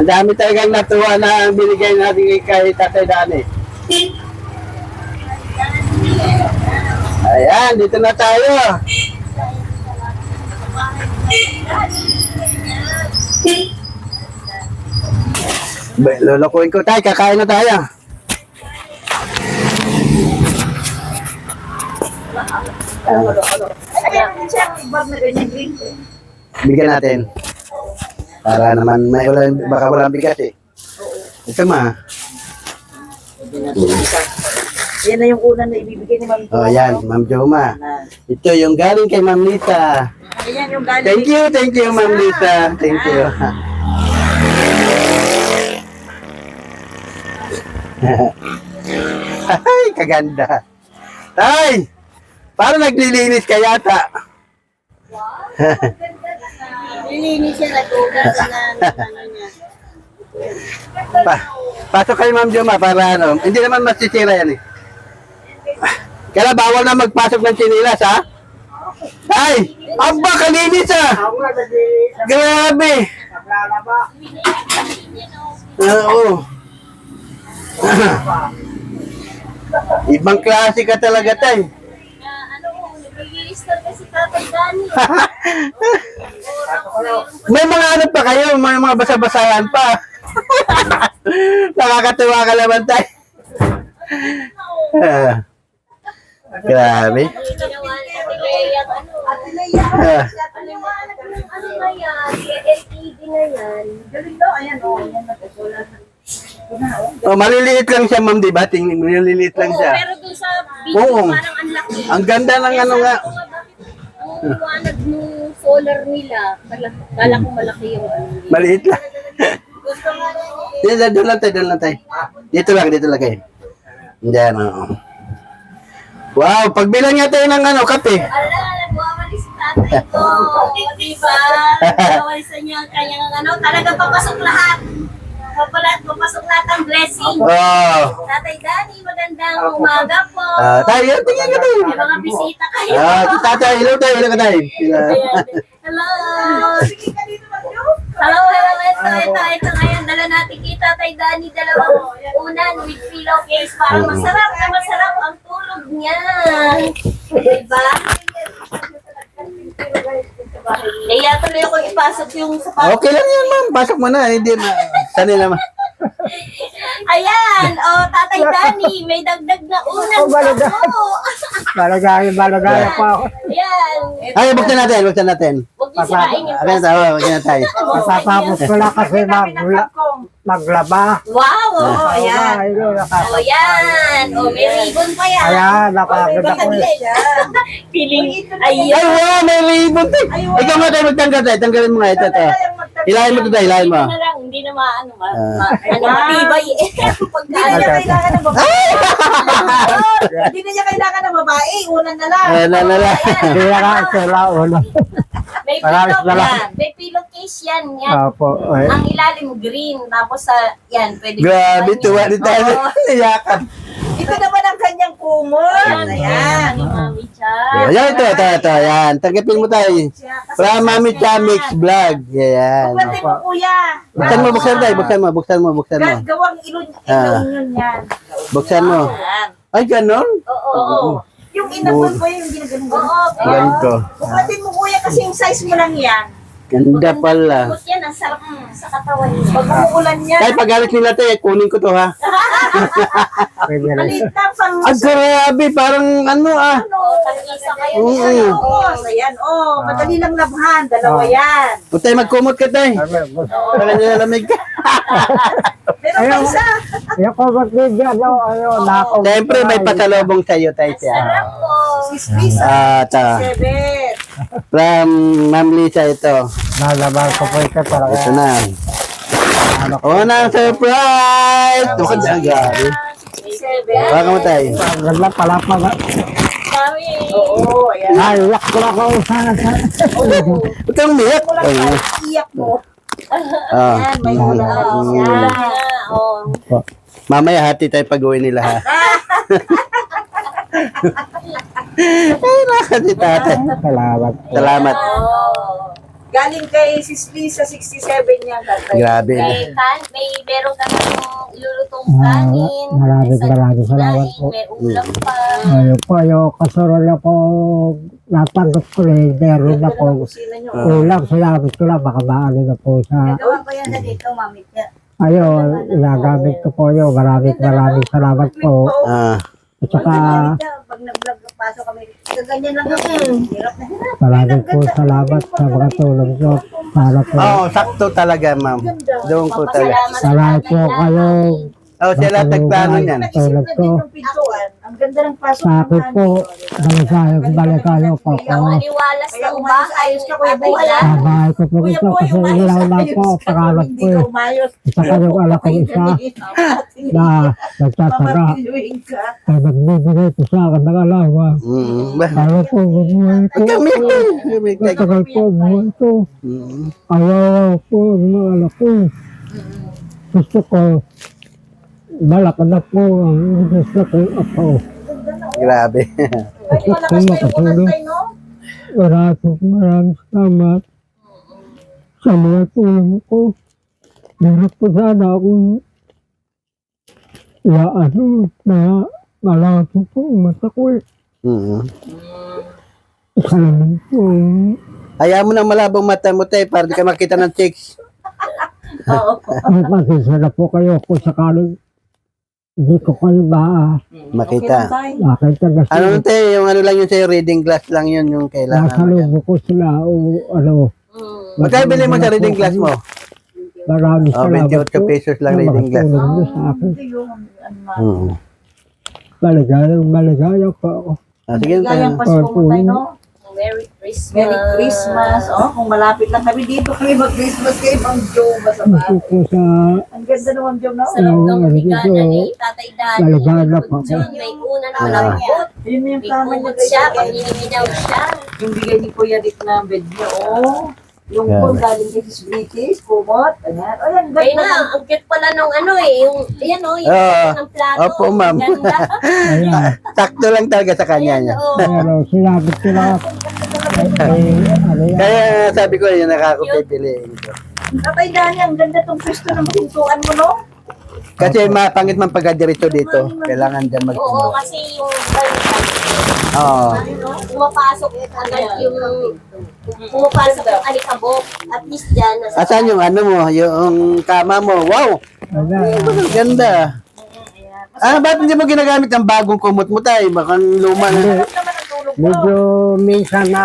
dami talagang natuwa na ang binigay natin kay Tatay Dani. Ayan, dito na tayo. Lolokohin ko tayo, kakain na tayo. Bigyan natin. Para naman may baka walang bigat eh. Ito ma. Yan na yung una na ibibigay ni Ma'am Joma. Oh, yan, Ma'am Joma. Ito yung galing kay Ma'am Lita. Ayan yung galing. Thank you, Ma'am Lita. Thank you. Ay, kaganda. Tay! Parang naglilinis ka yata. Nilinis siya, nag-ugas na ano niya. Pasok kayo, Ma'am Joma, para ano. Hindi naman masisira yan eh. Kaya bawal na magpasok ng chinilas, ha? Ay! Aba, kalinis ah! Grabe! Oo. Ibang klase ka talaga, tay. Nag-i-install kasi Tatay Dani. May mga ano pa kayo, may mga basa-basahan pa. Nakakatuwa ka naman, tay. Grabe. Oh, maliliit lang siya, ma'am, di ba? Maliliit lang siya. Pero doon sa video, Oo. parang ang laki. Ang ganda ng ano nga. Ang liwanag nung solar nila, kala ko malaki yung ano. Maliit lang. Gusto nga Doon lang tayo, doon lang tayo. Dito lang kayo. Diyan, oo. Wow, pagbilang nga tayo ng ano, kape. ala, nagwawalis si tatay ko. Diba? Nagwawalisan niya ang kanyang ano, talaga papasok lahat. Papasok lahat ang blessing. Oh. Tatay Dani, magandang umaga po. Tayo, tingnan ka tayo. May mga bisita kayo. Tatay, hello tayo, hello ka tayo. Hello. Sige ka dito, Magyo. Hello. Ito ngayon. Dala natin kay Tatay Dani, dalawang unan with pillowcase. Parang masarap na masarap ang tulog niya. Diba? Kaya tuloy ako ipasok yung sapatos. Okay lang yan, ma'am. Pasok mo na. Hindi na. Sanay naman. Ayan, Tatay Dani, may dagdag na unang ako. Balagaya pa ako. Ayan. Ay, buksan natin. Huwag niyo sirain yung Akin tayo, buksan na tayo. Matapos ko lang kasi maglaba. Wow, ayan. Ayan. May ribbon pa yan. Ayan, nakaganda ko. Feeling, Ay, ayan. wow, may ribbon tayo. Ikaw nga tayo, magtanggal tayo. Tanggalin mo nga ito. Hilahin mo ito tayo, hilahin mo. Hindi na maano, matibay eh. Hindi na niya kailangan ng babae. Hindi na niya kailangan ng babae. Unan na lang. Hindi na ka sila ulo. May Maraming pillow salamat. yan. May pillowcase yan. Yan. Opo. Ay, Ang ilalim green. Tapos sa, yan, pwede. Grabe, tuwa ni tayo. Oo. Iyakan. Ito naman ang kanyang kumot. Ayan. Ni Mami Cha. Ayan, ito. Ayan, tanggapin mo tayo. From Mami Chamix Vlog. Ayan. Pagpatay mo, kuya. Buksan mo. Gawang ilon yun yan. Buksan mo. Yan. Ay, ganon? Oo. Yung inabot mo yung ginaganon. Oo. Ganito. Bukwatin mo, kuya, kasi yung size mo lang yan. Ganda pala. Tapos yan, ang sarap sa katawan niya. Pag umuulan yan, Tay, pag-alis nila tayo, kunin ko to ha. pwede rin. maliit lang pang Grabe, parang ano ah. Tag-isa kayo Oo. niya. Tapos, ayan, madali lang labhan. Dalawa yan. Huwag tayo magkumot ka tayo. Para niya lamig ka. Meron pa isa. Yung kumagligyan, ayun, nakaw. Siyempre, may pasalubong sa'yo tayo siya. Sarap po. Sisa. Ito. Seven. From Ma'am Lisa ito. Nalaban ko po ito talaga. Ito na. Unang surprise! Ito ka dyan, grabe. Baka mo tayo. Ang ganda pala pa. Kami. Oo, ayan. Naiyak ko lang ako sana. Huwag kang umiyak. Iyak mo. Ah. Ayan, may ulan na rin siya. Oo. Mamaya hati tayo pag-uwi nila ha. Ay, nakakati tatay. Salamat. Salamat. Oo. Galing kay Sis Lisa, 67 yan. Tatay. Grabe. May meron ka ng ilulutong Ah, kanin. maraming salamat po. May ulam pa. Ayun po, yung kasunod na po, natanggap ko rin, meron na po. Kusina nyo. Ulam, salamat ko lang, baka maano na po sa, Gagawa ko yan na dito, mami. ayun, inagamit ko po yun. Maraming salamat po. Ah, At saka, Pag nag-vlog pasok kami, ganyan lang kami. Hirap na hirap. maraming po salamat sa mga tulong nyo. Para po, Oo, sakto talaga, ma'am. Doon ko talaga. salamat po kayo. Oh, sila tagplano niyan. Tulad ko. Yung pintuan, ang ganda ng pasok Sa akin po, balik-tayo po Ikaw ako. maniwalas Kaya ng umayos bahay. ayos ka, Kuya Boy. Wala. Sa bahay ko po ito kasi ilaw lang po, pangalan ko eh. umayos. Isa ka yung anak ko isa na nagtataka. Mamapiluin ka. Kaya nagbibigay ko sa akin ng alawa. Ba? Ayaw po buhay ko. Kami ko. Kami ko. Matagal po buhay ko. Ayaw po ang mga anak ko. Gusto ko, malaki na po ang gusto ko ako. Grabe. Gusto ko makatulong. Maraming salamat sa mga tulong ko. Meron po sana akong na malaki po ang mata ko eh. Isa naman po. Ayaw mo ng malabong mata mo, tay, para di ka makita ng chicks. Ang pasensya na po kayo kung sakaling hindi ko kayo Makita. makita kasi Ano, tay, yung ano lang yun sa'yo, reading glass lang yun yung nasa kailangan. lubo ko sila o ano. Magkano bili mo sa reading glass mo? Maraming Oh, salamat 28 pesos lang na reading glass. makatulong niyo sa akin. Hmm. Maligayang po ako. Sige, tay. Gayang Pasko mo tayo, no? Merry Christmas. Merry Christmas. Oh, kung malapit lang kami dito, kami mag-Christmas kay Ma'am Joe. Basta ba? Gusto ko sa Ang ganda naman, Joe, no? Sa loob ng higana ni Tatay Dani. maligayang po ako. May una na malambot. Yun yung May tama niya. kumot siya. Pag nilinaw siya. Yung bigay ni Kuya Rick na bed niya, oh. Yung Yeah. po galing kay Sis British, kumot. Ayan. Ayan, Ayun ganda. na, ang cute pala nung ano eh. Yung, ayan o, yung Oo. ng plato. Opo, ma'am. Ganda. Ayan. Sakto lang talaga sa kanya niya. Oo. Pero sinabi ko na ay, ano yan, Kaya sabi ko, yun nakakapipiliin ko. Tatay Dani, ang ganda tong pwesto ng pintuan mo, no? Kasi mapangit man pagka-diretso dito. Kailangan dyan Oo, mag-tumo. kasi yung Oo. pumapasok agad yung pumapasok yung alikabok. At least dyan, nasa Asan yung ano mo, yung kama mo? Wow! ayan. Ganda. Ah, ba't hindi mo ginagamit ang bagong kumot mo tayo? Baka luma na. Sarap naman ang tulog mo. Medyo minsan na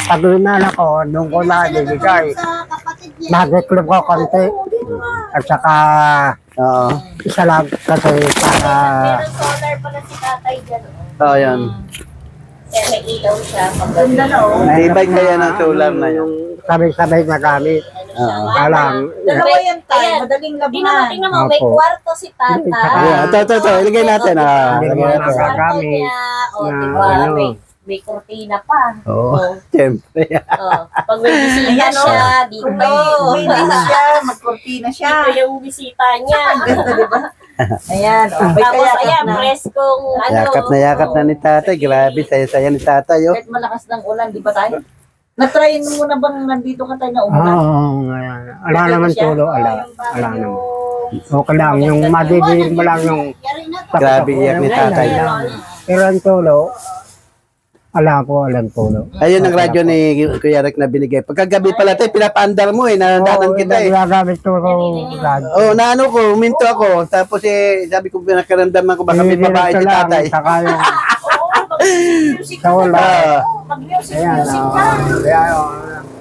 pag-uwinan ako, doon ko na ibigay. sa kapatid niya. Magiklop ko konti. At saka Oo. isa lang kasi para Meron solar pala si tatay dyan. Oo, yan. Kaya may ilaw siya. Pag Ganda na, oh. Tibay kaya ng solar na yun. sabay-sabay na gamit. Oo. Alam, Dalawa yan tayo, Ayan. madaling Di naman, labanan. tingnan mo, may Opo. kwarto si tata. Yeah, ito. Ilagay natin. Hindi Ilagay mo natin. nagagamit. O, Na diba? ano. May kurtina pa. Oo. Siyempre. Pag may bisita Ayan, oh. siya, dito. Kung may dish siya, magkortina siya. Dito yung bisita niya. Ganda, di ba? Ayan, oh. May Tapos kayakap ayan, na. preskong ano. Yakap na ni tatay. Grabe, saya-saya ni tatay. Oh. Kahit malakas ng ulan, di ba tayo? Na-try mo na bang nandito ka tayo na oo, umulan? ngayon. Ala naman tulo, ala naman. Okay lang, yung madidiin mo lang yung Grabe, iyak ni tatay. pero ang tulo, alam tulo. Ayun ang radyo ni Kuya Rick na binigay. Pagkagabi pala tayo, pinapaandar mo eh. Nanandatan kita eh. Nagagamit tulo. Oh, naano ko, huminto ako. Tapos sabi ko, pinakaramdaman ko baka may babae si tatay. Saka yung Oo, mag-music sa wala. Ah, Mag-music Ayan, ka.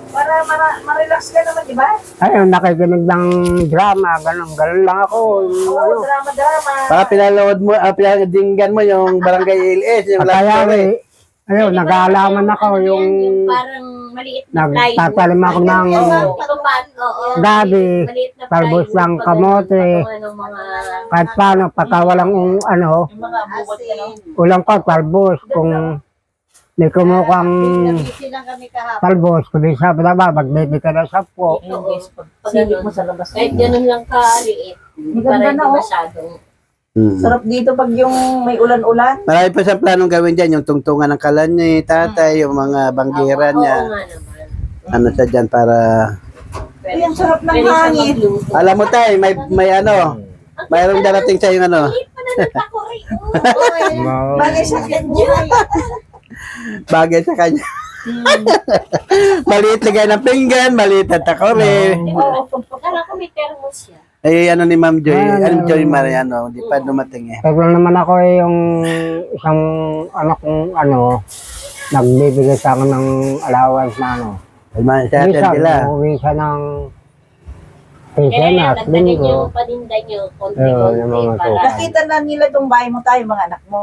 Para ma-relax ka naman, di ba? ayun, nakikinig ng drama, ganun lang ako. Yung, Oo, ano, drama-drama. baka pinalood mo, pinadinggan mo yung Barangay LS, yung last kaya story. ayun, nag-aalaman ako yung parang maliit na nagtatalim ako ng gabi, talbos ng kamote, kahit paano, pagka walang ano, Yung mga bubot ka, no? ulang ko, talbos, kung may kumukhang Silang kami kahapon. talbos, kung di sa baba, magbibig ka na sa po. Silip mo sa labas. Kahit ganun lang kaliit. Ang Para ganda hindi na, oh. masyadong. Sarap dito pag yung may ulan-ulan. Marami pa siyang planong gawin dyan, yung tungtungan ng kalan ni tatay, yung mga banggiran niya. Oo nga naman. ano siya dyan para... Ay, ang sarap ng Pwede siya hangin. magluto. Alam mo tay, may ano, mayroong darating sa yung ano, Hindi pa na nagtakuri. Oo. Bagay siya kay buhay. bagay sa kanya. Maliit lagay ng pinggan, maliit na takore. Kala ko may thermos siya. Eh, ano ni Ma'am Joy, Joy Mariano, hindi pa dumating eh. Kaya naman ako yung isang anak kong nagbibigay sa akin ng allowance na Sa atin sila. umuwi siya ng Kaya Pisianas, dagdagan linggo. yung paninda nyo, yung konti-konti mga para... Nakita na nila itong bahay mo tayo, mga anak mo.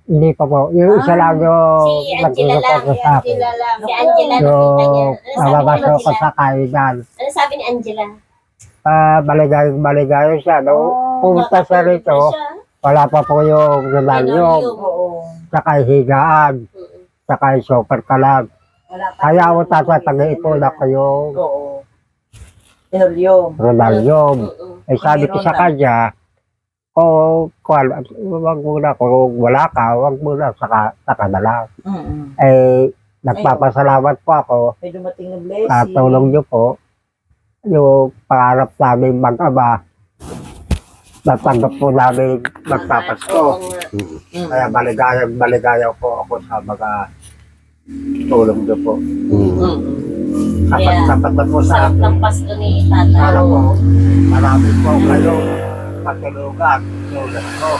Hindi pa po. Yung isa lang yung Si Angela lang, nagsusupport sa akin. lang. Si Angela nakita niya. Yung Ano sabi ni mababasa ko Angela? sa kainan. Ano sabi ni Angela? Baligayo siya. Nung pumunta siya rito, wala pa po yung rebellion, Oo. saka higaan, saka yung super kalag. Wala pa. Kaya ako tatag-ipon ako yung Oo. Inulyong. rebellion. Eh sabi ko sa kanya, wag muna, kung wala ka, wag muna saka na lang. Eh, nagpapasalamat po ako May dumating na sa blessing. tulong niyo po. Yung pangarap namin mag-ama, natanggap po namin magpapasko. Kaya baligayaw po ako sa mga tulong niyo po. Sapat na po sa Sarap akin. ng Pasko ni Tata. Para po, marami po kayo matulungan. Tulad ko.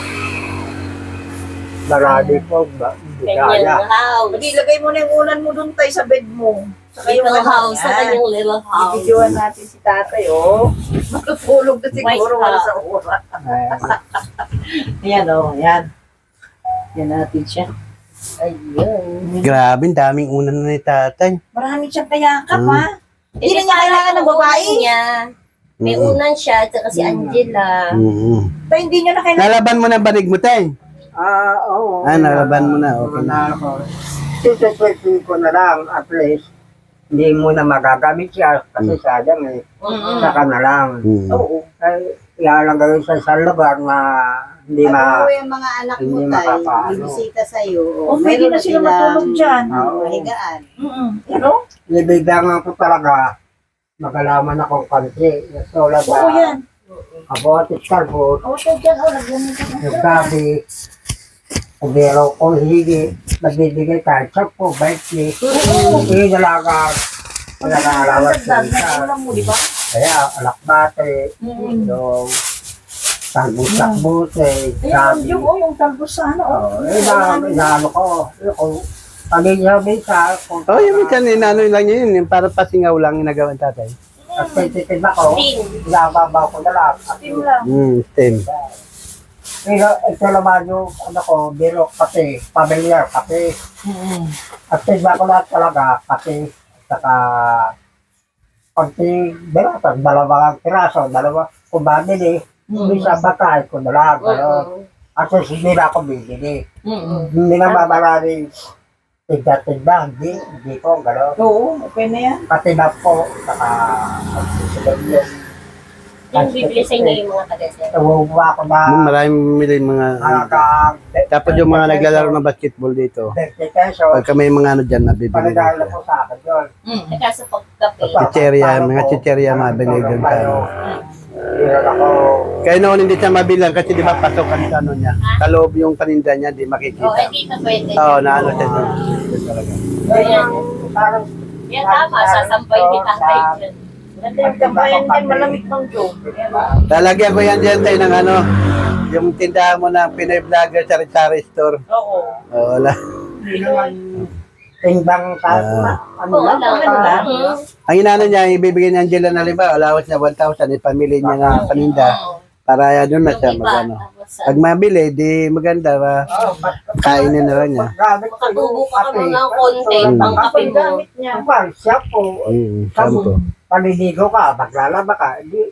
Marami po Kanyang bigaya. house. Ilagay mo na yung unan mo dun tayo sa bed mo. Sa Little house. Sa kanyang little house. Ibigyan natin si tatay, oh. Matutulog na siguro White wala house. sa oras. Yan, oh, yan. Yan natin siya. Ayun. Grabe, daming unan na ni tatay. Marami siyang kayakap, Hmm. ha? Hindi na niya kailangan ng babae. Niya. May unan siya, at saka si Angela. Tayo hindi niya na kailangan. Nalaban mo na banig mo tay? Oo. Nalaban mo na. Okay na. Sisipwede ko na lang, at least, hindi mo na magagamit siya kasi sayang eh. Saka na lang. Oo. Ay, ilalagay sa isang lugar na hindi Ano yung mga anak mo hindi tayo, makakaano. bibisita sa'yo. Oh, pwede na sila matulog dyan. Mahigaan. Ano? Ibigyan ko talaga magalaman akong kanti. So, Oo, yan. abotis kalbot, Oo, tayo dyan. Oh, lagyan mo dyan. yung gabi, kubero kung hindi, magbibigay kahit 10, 20. Hindi talaga, alawas na isa. Ulam mo, di ba? Kaya, alakbate, yung talbos-talbos, Ayun, gabi. yung talbos sa ano. Inaano ko, yung pamilya minsan, kung Oh, yung minsan inano lang yun, yung para pasingaw lang yung nagawa ng tatay. at tititin ako, Steam. inababaw ko na lang. Steam lang. Steam. Pero ito naman yung ano ko, biro kape, pamilyar kape. At tignan ko lahat talaga, kape, saka konti, beratan, dalawang piraso, kung babili, minsan batay ko na lang, ano. At hindi na ako bibili. Hindi na mamaraming tigda-tigda, hindi ko, gano'n. Oo, okay na yan. Pati na po, saka susunod yun. Yung bibili sa inyo yung mga taga-dyan. Tawag ko na, Maraming bumili mga... halagang Tapos yung mga naglalaro ng basketball dito. 30 pesos, Pagka may mga ano dyan, nabibili panagala dito. po sa akin yun. Saka sa pagkape. Chicheria, mga chicheria mabili doon tayo. Meron ako, Kaya noon hindi siya mabilang kasi di ba pasokan sa ano niya. Sa loob yung paninda niya, di makikita. Hindi ka pwede. Oo, na ano siya doon. Doon talaga. Ayan. parang Yan tama, sasampay ni tatay dyan. Ganda yung tambayan dyan, malamig ng joke. Lalagyan ko yan dyan tayo ng ano, yung tindahan mo ng Pinoy Vlogger Sari-Sari Store. Oo. Oo, wala. hindi naman timbang sa ano Oo, lang, lang. Ang inano niya, ibibigay niya Angela na limba, allowance niya 1,000, ipamili niya ng paninda. Para doon na siya magano. Pag mabili, di maganda, kainin na lang niya. gamit ko Makatubo yung ka kape. ng konti, pang kape mo. gamit niya. Kapag siya po, Sampo. paliligo ka, maglalaba ka, hindi,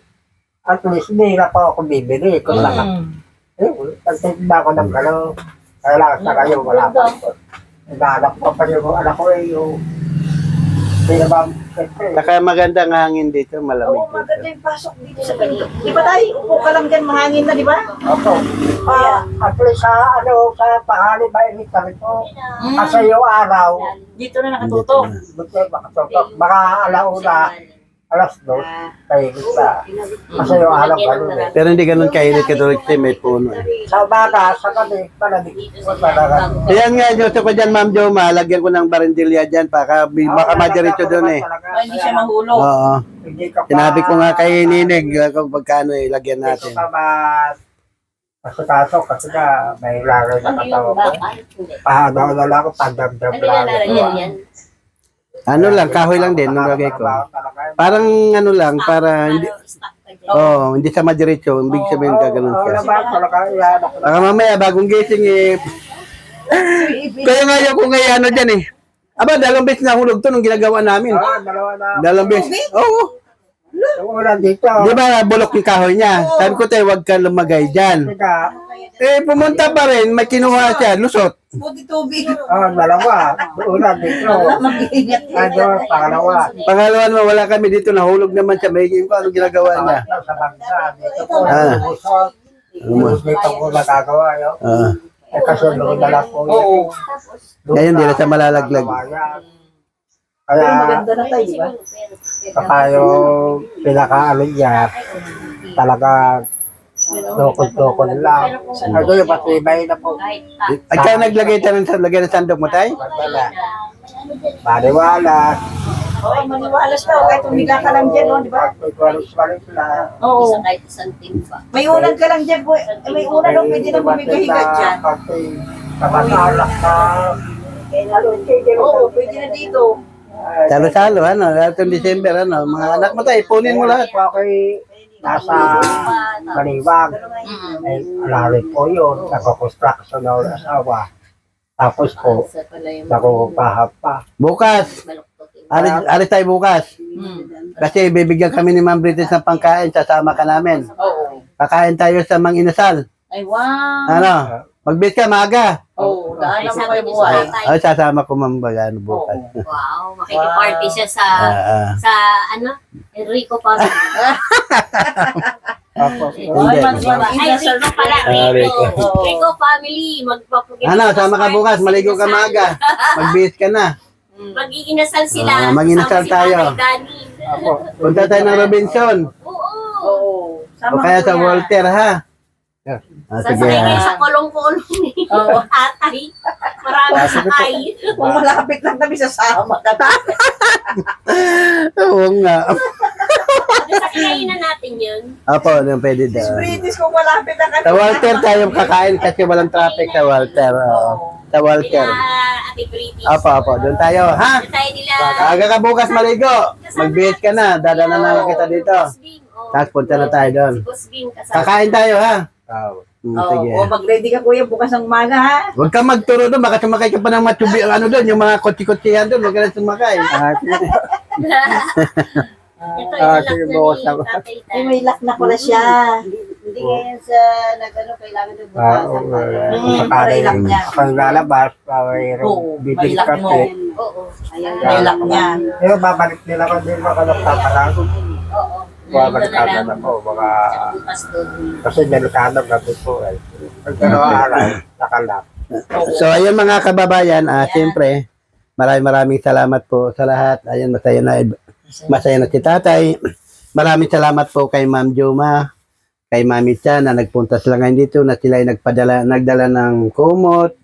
at least hindi na po ako bibili. Kung nagtitinda ko ng gano'n, kailangan sa kayo, wala pa. Naglalak ko pa yung anak ko yung, hindi na ba Saka magandang hangin dito, malamig Oo, maganda dito. yung pasok dito sa pinto. Di ba tayo? Upo ka lang dyan, mahangin na, di ba? Opo. Actually sa sa tanghali mainit kami po. Kasi yung araw, Dito na nakatutok. buti makatutok. Baka alauna, alas 2, kainit na. Kasi yung araw ganun eh. Pero hindi ganun kainit katulad kasi may puno. Sa umaga, sa gabi, palamig. Talaga. Ayan nga, Diyos ko dyan, Ma'am Joma, lagyan ko ng barindilya dyan, baka madiretso doon eh. Hindi siya mahulog. Oo. Hindi ka pa... Sinabi ko nga kay Ninig, kung pagkano ilagyan Hindi natin. ka pa masikaso kasi na may lagay na katawa ko. Pahagaw na lang ako, pagdamdam lang. Ano lang, kahoy lang din, nilagay ko. Parang ano lang, para hindi, hindi sa madiretso, ibig sabihin ka ganun siya. Baka mamaya, bagong gising eh. Kaya nga yung kung ngayon ano dyan eh. Aba, 2 beses nahulog to nung ginagawa namin. Dalawa na. 2 beses. Oo. Yung una dito. Di ba bulok yung kahoy niya? Sabi ko tayo, huwag ka lumagay dyan. Eh, pumunta pa rin, may kinuha siya, lusot. Buti tubig. Dalawa. Una dito. Mag-iingat. Pangalawa. Pangalawa naman, wala kami dito, nahulog naman siya. May ko anong ginagawa niya. Sa bangsa. Dito po. Ah. Dito ko nagagawa yun. Kasi nung dala po yun. Ngayon, di na siya malalaglag. Kaya, Maganda na tayo, di ba? saka yung pinakaano niya, talaga tukod-tukod lang. Ano yung matibay na po. At kaya naglagay tayo ng sandok mo tayo? Wala. Maniwala. Oo, maniwalas daw. Kahit humiga ka lang dyan, no, di ba? Walis-walis lang. Oo. Kahit isang timba. May unan ka lang dyan, boy. May unan, no, pwede na humiga-higa dyan. Kasi kapatalak na. Oo, pwede na dito. Salo-salo, ano, itong December, ano, mga anak mo tayo, punin mo lahat. Ako ay nasa Baliwag. Ay, alarin po yun. Nagko-construction na ulit asawa. Tapos po, nagkukupahap pa. Bukas, alis tayo bukas. Kasi bibigyan kami ni Ma'am Britis ng pangkain, sasama ka namin. Oo. Kakain tayo sa Mang Inasal. Ay, wow. Ano, mag-base ka, maaga. Oo, daan na mo kayo buhay. Ay, sasama ko Ma'am Bagano bukas. Wow, makikiparty siya sa sa ano, Enrico Pablo. Tapos, Hindi. Ay, Rico pala, Rico. Rico family, magpapugin. Ano, sama ka bukas, maligo ka maaga. Mag-base ka na. Mag-iinasal sila. Mag-inasal kasama si tayo. Tatay Danny. Punta tayo ng Robinson. Oo. Oo. O kaya sa Walter, ha? Sige, Sasakay kayo ha? sa kolong-kolong ni Oo. tatay. Maraming sakay. Kung malapit lang kami sa sama ka. Oo nga. Sasakayin na natin yun. Apo, pwede daw. British, kung malapit lang kami. Sa Walter tayo kakain kasi walang traffic sa Walter. Oo. Sa Walter. Kaya Ate British. Apo, doon tayo, ha? Doon tayo nila. Aga ka bukas maligo. Mag-base ka na. Dadala na kita dito. Boss Bing, oh. Tapos punta na tayo doon. Si Boss Bing kasama. Kakain tayo, ha? Sige. Oo, mag-ready ka kuya bukas ng umaga, ha? Huwag ka magturo doon. Baka sumakay ka pa ng matsubi. Ano doon, yung mga kotsi-kotsihan doon. Huwag ka na sumakay. Ito yung sige, lock bukas na ako. ni Tatay Ay, may lock na pala siya. Hindi ngayon sa nag-ano, kailangan ng butasan. Para ilak niya. Pag lalabas, Oo, mayroong may bibili lock mo. kape. Oo. Ayan. May lock niya. Pero babalik nila ko din mga nagpaparang. Oo. Babalik na po. Mga... Bukas doon. Kasi delikado gabi po eh. Pag araw, nakalap. So, ayun mga kababayan, siyempre, maraming salamat po sa lahat. Ayun, masaya na si tatay. Maraming salamat po kay Ma'am Joma, kay Mami Cha na nagpunta sila ngayon dito na sila ay nagdala ng kumot.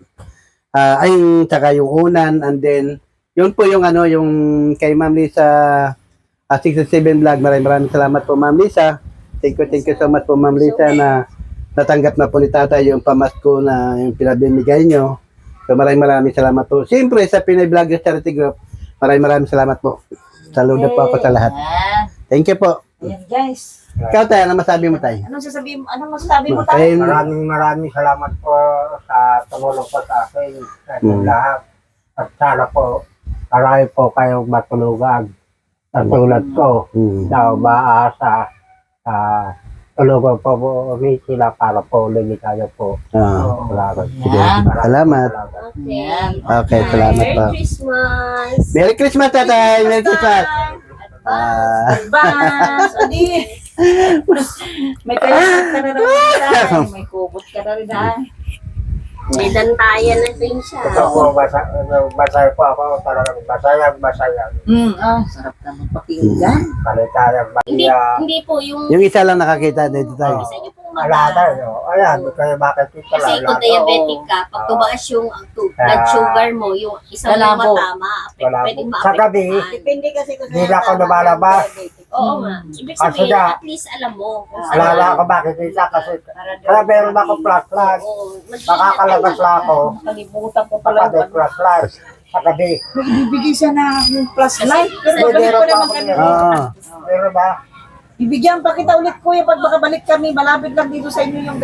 Ayun, saka yung unan, and then, yun po yung ano, yung kay Ma'am Lisa 67 Vlog. Maraming salamat po Ma'am Lisa. Thank you so much po Ma'am Lisa na natanggap na po ni tatay yung pamasko na yung pinabimigay nyo. So maraming salamat po. Siyempre sa Pinay Vloggers Charity Group, maraming salamat po. Saludo po ako sa lahat. Thank you po. Ayan, guys. Ikaw tayo, ano masabi mo tayo? Anong masasabi mo tayo? Okay. Maraming salamat po sa tumulong po sa akin sa inyong lahat. At sana po, marami po kayong matulugan. At tulad ko, na umaasa sa tulungan po po sila para po lumitayo po. Salamat. Sige. Salamat. Okay. Okay, salamat po. Merry Christmas! Merry Christmas, tatay! Merry Christmas! Advance. O di. May kailangan ka na rin. May kubot ka na rin ha. May dantayan na rin siya. Ito po, masaya po ako. Talagang masaya. Sarap naman pakinggan. Kalitayang Hindi, Maria. hindi po yung Yung isa lang nakakita dito tayo. isa niyo pong Wala mata. tayo. Ayan, hindi kayo makikita. Kasi kung diabetic ka, pag tumaas yung blood sugar mo, yung isang Malabo. matama, Wala pwede po. Sa gabi, Depende kasi kung Hindi na ako lumalabas. Oo nga. Ibig Kasi sabihin, nga, at least alam mo. Kung saan- Alala ako makikita kasi kaya meron ako flashlight. Oo, Makakalabas lang ako. Kalimutan ko pala. Pagka may flashlight. Sa gabi. May ibibigay siya na yung plus light. Pero May gabi meron ko pa naman ako kami. meron. Oo. Meron ba? Bibigyan pa kita ulit kuya pag makabalik kami. Malapit lang dito sa inyo yung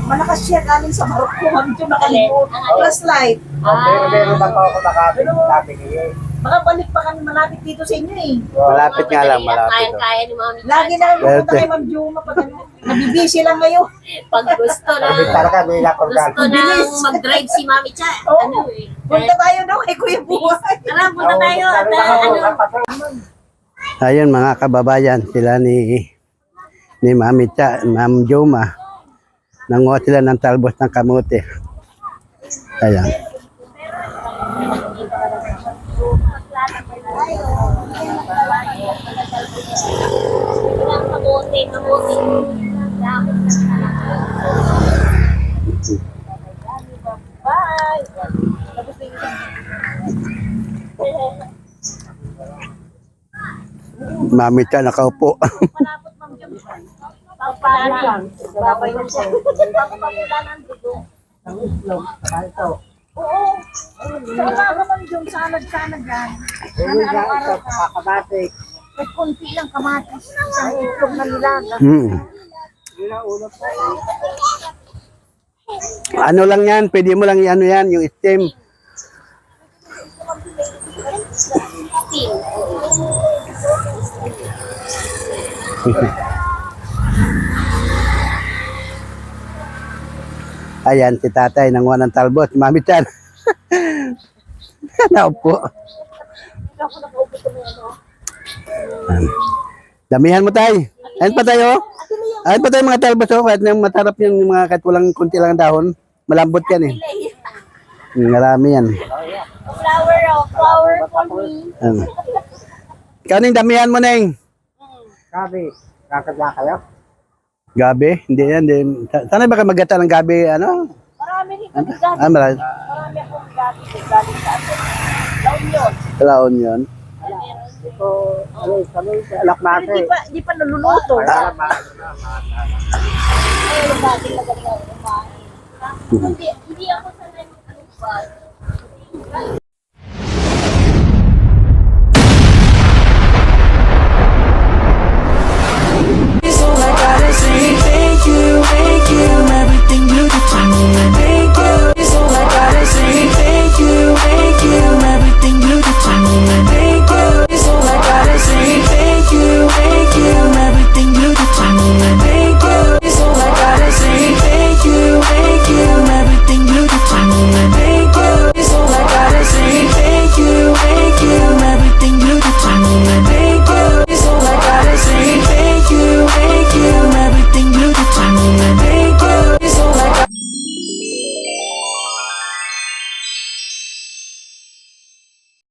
malakas siya galing sa Morocco. Kami ito nakalimutan. Plus light. Pero meron ba ako nakabigay? Makabalik pa kami malapit dito sa inyo eh. Malapit nga lang, malapit. oh. Kaya ni Mami. Lagi na pupunta Swerte. kay Ma'am Juma pag ano. Nabibisi lang ngayon. Pag gusto na, Sabi talaga, may nakurgan. gusto na mag-drive si Mami Cha. Oo. Ano eh. Punta tayo daw kay Kuya Buhay. Tara, punta tayo. At ano, Ayun mga kababayan, sila ni Mami Cha, Ma'am Joma. Nanguha sila ng talbos ng kamote. Ayan. kamote, kamote. Mami Cha nakaupo. Babay mo siya. Pagpapula ng dugo. Wala naman yung sanag-sanag yan. Kakabatik. May konti lang kamatis. Isang itlog na nilaga. Ano lang yan, pwede mo lang ano yan, yung stem. Steam. Ayan, si tatay nanguha ng talbos. Mami Chan. Naupo. Damihan mo tayo. Ayan pa tayo. Ayan pa tayo mga talbos. Oh. Kahit nang matarap yung mga kahit walang kunti lang dahon. Malambot yan eh. Marami yan. Flower for me. Ikaw Ning, damihan mo Ning. Sabi, kakadya kayo? Gabi? Hindi yan. Hindi. Sana baka magata ng gabi, ano? Marami rin kami gabi. Marami. Marami akong gabi. Galing sa atin. Laon yun. Laon yun. Alak natin. Hindi pa naluluto. Ayun, dati magaling ako kumain. Hindi ako sanay mag-alupad.